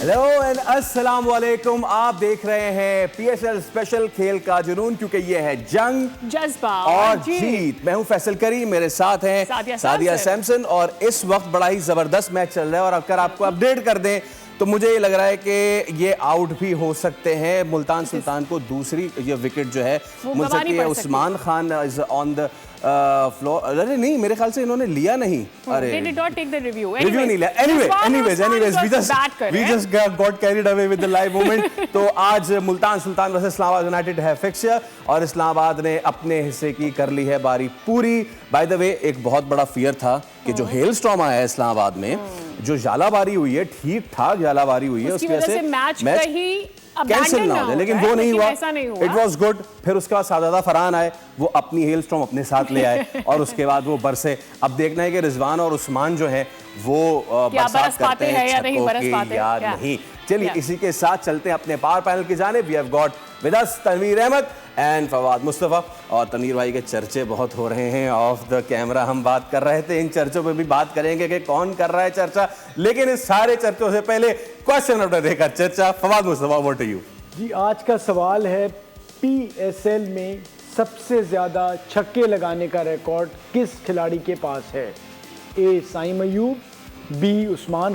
Hello and अस्सलाम वालेकुम। आप देख रहे हैं पीएसएल स्पेशल खेल का जुनून, क्योंकि ये है जंग जज्बा और जीत। मैं हूं फैसल करी, मेरे साथ हैं सादिया सैमसन और इस वक्त बड़ा ही जबरदस्त मैच चल रहा है। और अगर आपको अपडेट कर दें तो मुझे ये लग रहा है कि ये आउट भी हो सकते हैं। मुल्तान सुल्तान को दूसरी ये विकेट जो है मिल सकती है। Usman Khan is on the floor. अरे नहीं, मेरे ख्याल से इन्होंने लिया नहीं। अरे they did not take the review. Review नहीं लिया। anyways we just got carried away with the live moment। तो आज मुल्तान सुल्तान वर्सेस इस्लामाबाद यूनाइटेड है फिक्सचर और इस्लामाबाद ने अपने हिस्से की कर ली है बारी पूरी। बाय द वे, एक बहुत बड़ा फियर था कि जो हेल स्टॉर्म आया है इस्लामाबाद में, जो जालाबारी हुई है, ठीक ठाक जालाबारी हुई है, उसकी वजह से मैच कैंसिल ना हो जाए, लेकिन वो नहीं हुआ। It was good. फिर उसके बाद सादादा फरहान आए, वो अपनी हेल स्टॉर्म अपने साथ ले आए और उसके बाद वो बरसे। अब देखना है कि रिजवान और उस्मान जो है वो बरसात करते हैं छक्कों की याद नहीं। चलिए इसी के साथ चलते हैं अपने पावर पैनल की जानिब। We have got with us Tanveer Ahmed and Fawad Mustafa. और तनवीर भाई के चर्चे बहुत हो रहे हैं ऑफ द कैमरा, हम बात कर रहे थे, इन चर्चों पे भी बात करेंगे कि कौन कर रहा है चर्चा। लेकिन इस सारे चर्चों से पहले क्वेश्चन ऑफ द डे का चर्चा। Fawad Mustafa, what to you? जी, आज का सवाल है पीएसएल में सबसे ज्यादा छक्के लगाने का रिकॉर्ड किस खिलाड़ी के पास है? ए साइम अयूब, बी उस्मान